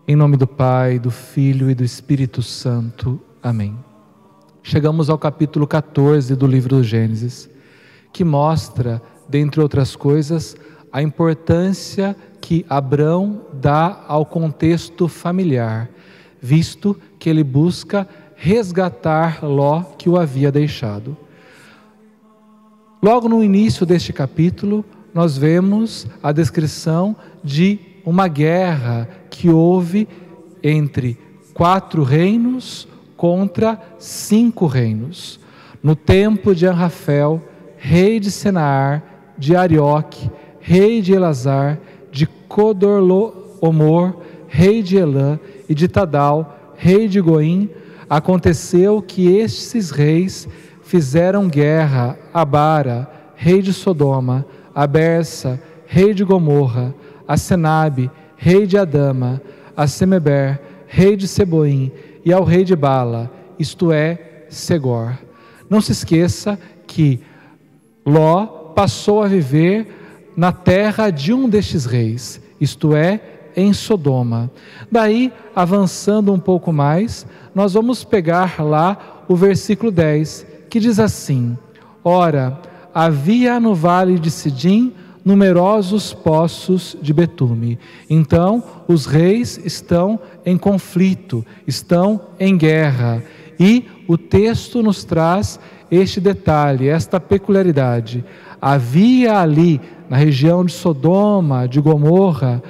Em nome do Pai, do Filho e do Espírito Santo. Amém. Chegamos ao capítulo 14 do livro do Gênesis, que mostra, dentre outras coisas, a importância que Abrão dá ao contexto familiar, visto que ele busca resgatar Ló, que o havia deixado. Logo no início deste capítulo, nós vemos a descrição de uma guerra que houve entre 4 reinos contra 5 reinos. No tempo de Anrafel, rei de Senaar, de Arioque, rei de Elazar, de Codorlaomor, rei de Elã, e de Tadal, rei de Goim, aconteceu que estes reis fizeram guerra a Bara, rei de Sodoma, a Bersa, rei de Gomorra, a Senabe, rei de Adama, a Semeber, rei de Seboim, e ao rei de Bala, isto é, Segor. Não se esqueça que Ló passou a viver na terra de um destes reis, isto é, em Sodoma. Daí, avançando um pouco mais, nós vamos pegar lá o versículo 10, que diz assim: Ora, havia no vale de Sidim numerosos poços de betume. Então, os reis estão em conflito, estão em guerra. E o texto nos traz este detalhe, esta peculiaridade. Havia ali, na região de Sodoma, de Gomorra,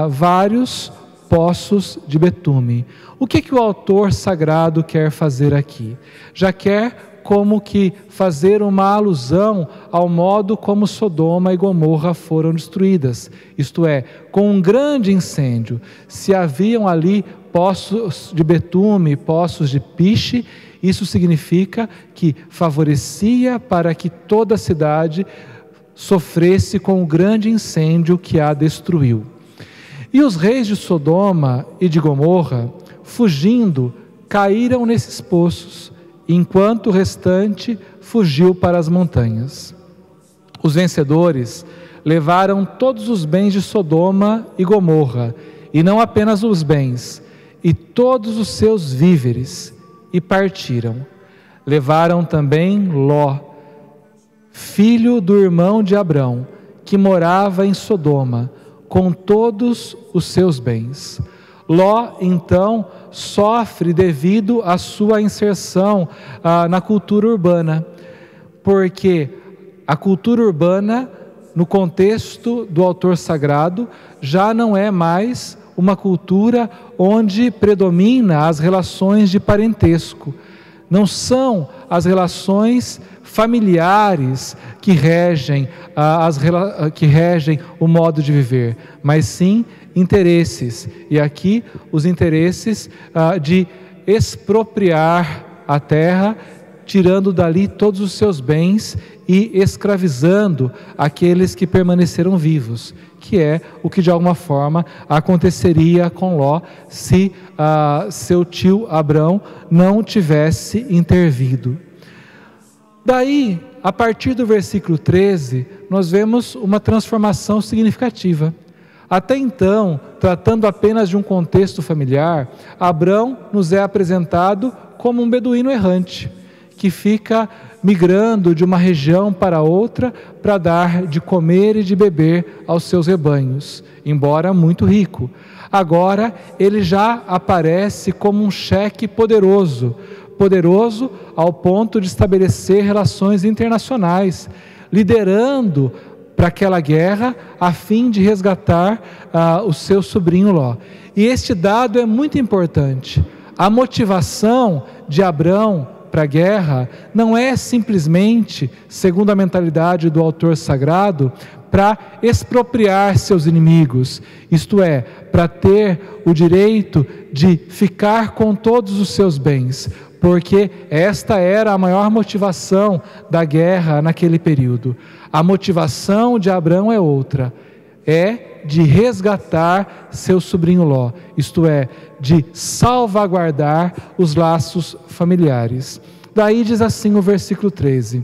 vários poços de betume. O que o autor sagrado quer fazer aqui? Já quer como que fazer uma alusão ao modo como Sodoma e Gomorra foram destruídas. Isto é, com um grande incêndio. Se haviam ali poços de betume, poços de piche, isso significa que favorecia para que toda a cidade sofresse com o grande incêndio que a destruiu. E os reis de Sodoma e de Gomorra, fugindo, caíram nesses poços, enquanto o restante fugiu para as montanhas. Os vencedores levaram todos os bens de Sodoma e Gomorra, e não apenas os bens, e todos os seus víveres, e partiram. Levaram também Ló, filho do irmão de Abrão, que morava em Sodoma, com todos os seus bens. Ló, então, sofre devido à sua inserção na cultura urbana, porque a cultura urbana, no contexto do autor sagrado, já não é mais uma cultura onde predomina as relações de parentesco. Não são as relações familiares que regem o modo de viver, mas sim interesses. E aqui os interesses de expropriar a terra, tirando dali todos os seus bens e escravizando aqueles que permaneceram vivos, que é o que de alguma forma aconteceria com Ló se seu tio Abrão não tivesse intervido. Daí, a partir do versículo 13, nós vemos uma transformação significativa. Até então, tratando apenas de um contexto familiar, Abrão nos é apresentado como um beduíno errante, que fica migrando de uma região para outra para dar de comer e de beber aos seus rebanhos, embora muito rico. Agora, ele já aparece como um chefe poderoso ao ponto de estabelecer relações internacionais, liderando para aquela guerra a fim de resgatar o seu sobrinho Ló. E este dado é muito importante. A motivação de Abrão para a guerra não é simplesmente, segundo a mentalidade do autor sagrado, para expropriar seus inimigos, isto é, para ter o direito de ficar com todos os seus bens, porque esta era a maior motivação da guerra naquele período. A motivação de Abrão é outra, é de resgatar seu sobrinho Ló, isto é, de salvaguardar os laços familiares. Daí diz assim o versículo 13: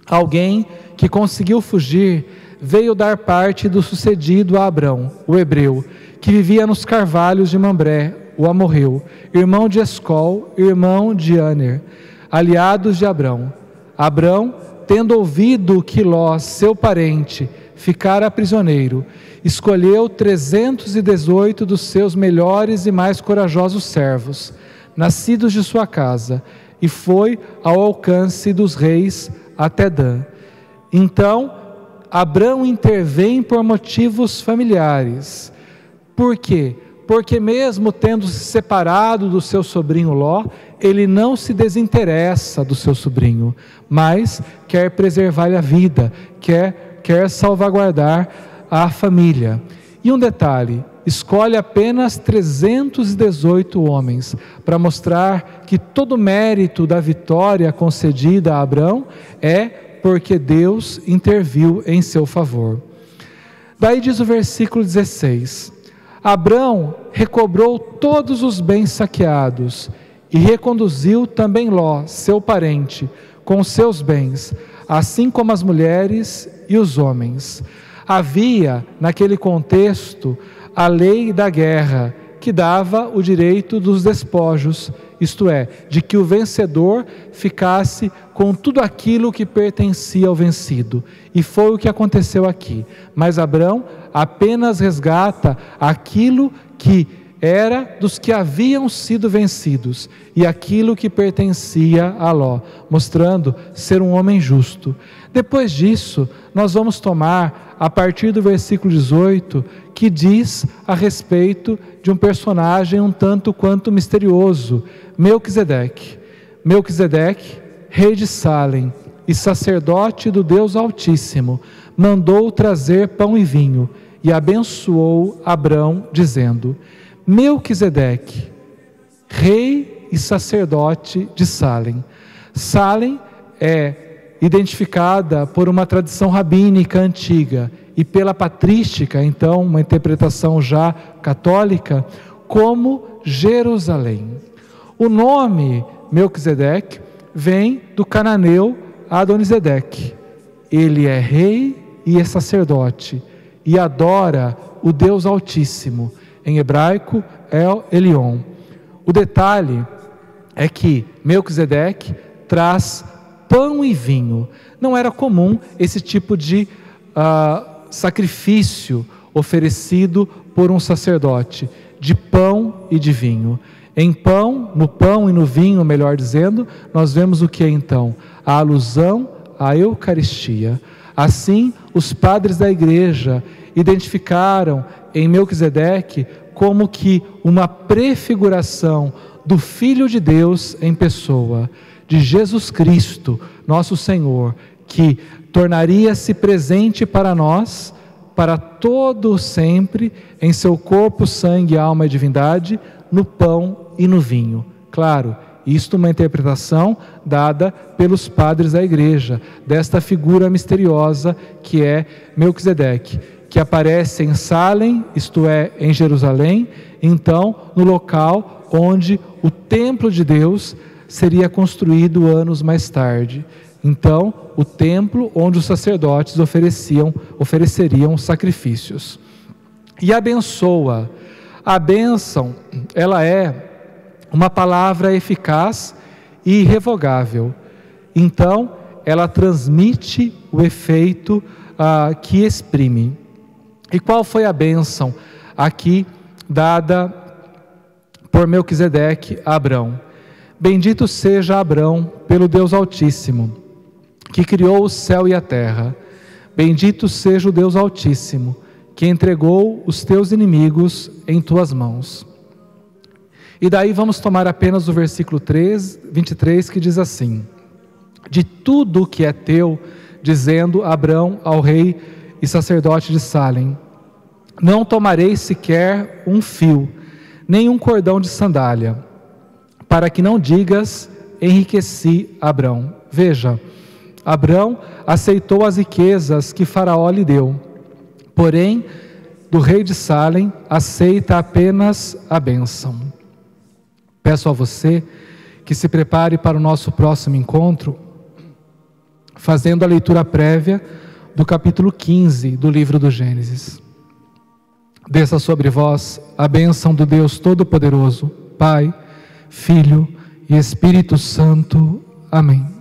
alguém que conseguiu fugir veio dar parte do sucedido a Abrão, o hebreu, que vivia nos carvalhos de Mambré, o amorreu, irmão de Escol, irmão de Aner, aliados de Abrão. Abrão, tendo ouvido que Ló, seu parente, ficara prisioneiro, escolheu 318 dos seus melhores e mais corajosos servos, nascidos de sua casa, e foi ao alcance dos reis até Dan. Então, Abrão intervém por motivos familiares. Por quê? Porque mesmo tendo se separado do seu sobrinho Ló, ele não se desinteressa do seu sobrinho, mas quer preservar-lhe a vida, quer salvaguardar a família. E um detalhe, escolhe apenas 318 homens, para mostrar que todo o mérito da vitória concedida a Abrão é porque Deus interviu em seu favor. Daí diz o versículo 16: Abrão recobrou todos os bens saqueados e reconduziu também Ló, seu parente, com seus bens, assim como as mulheres e os homens. Havia, naquele contexto, a lei da guerra, que dava o direito dos despojos, isto é, de que o vencedor ficasse com tudo aquilo que pertencia ao vencido. E foi o que aconteceu aqui. Mas Abrão apenas resgata aquilo que era dos que haviam sido vencidos e aquilo que pertencia a Ló, mostrando ser um homem justo. Depois disso, nós vamos tomar a partir do versículo 18, que diz a respeito de um personagem um tanto quanto misterioso, Melquisedeque. Melquisedeque, rei de Salém e sacerdote do Deus Altíssimo, mandou trazer pão e vinho e abençoou Abrão, dizendo: Melquisedeque, rei e sacerdote de Salém. Salém é identificada por uma tradição rabínica antiga e pela patrística, então uma interpretação já católica, como Jerusalém. O nome Melquisedeque vem do cananeu Adonisedeque. Ele é rei e é sacerdote e adora o Deus Altíssimo. Em hebraico, El Elyon. O detalhe é que Melquisedeque traz pão e vinho. Não era comum esse tipo de sacrifício oferecido por um sacerdote, de pão e de vinho. No pão e no vinho, melhor dizendo, nós vemos o que é então? A alusão à Eucaristia. Assim, os padres da igreja identificaram em Melquisedeque como que uma prefiguração do Filho de Deus em pessoa, de Jesus Cristo, nosso Senhor, que tornaria-se presente para nós, para todo sempre, em seu corpo, sangue, alma e divindade, no pão e no vinho. Claro, isto é uma interpretação dada pelos padres da igreja, desta figura misteriosa que é Melquisedeque, que aparece em Salém, isto é, em Jerusalém, então no local onde o templo de Deus seria construído anos mais tarde. Então, o templo onde os sacerdotes ofereceriam sacrifícios. E abençoa. A bênção, ela é uma palavra eficaz e irrevogável. Então, ela transmite o efeito que exprime. E qual foi a bênção aqui dada por Melquisedeque a Abrão? Bendito seja Abrão pelo Deus Altíssimo, que criou o céu e a terra. Bendito seja o Deus Altíssimo, que entregou os teus inimigos em tuas mãos. E daí vamos tomar apenas o versículo 23, que diz assim: de tudo o que é teu, dizendo Abrão ao rei e sacerdote de Salém, não tomarei sequer um fio, nem um cordão de sandália, para que não digas, enriqueci Abrão. Veja, Abrão aceitou as riquezas que Faraó lhe deu, porém, do rei de Salém, aceita apenas a bênção. Peço a você que se prepare para o nosso próximo encontro, fazendo a leitura prévia do capítulo 15 do livro do Gênesis. Desça sobre vós a bênção do Deus Todo-Poderoso, Pai, Filho e Espírito Santo. Amém.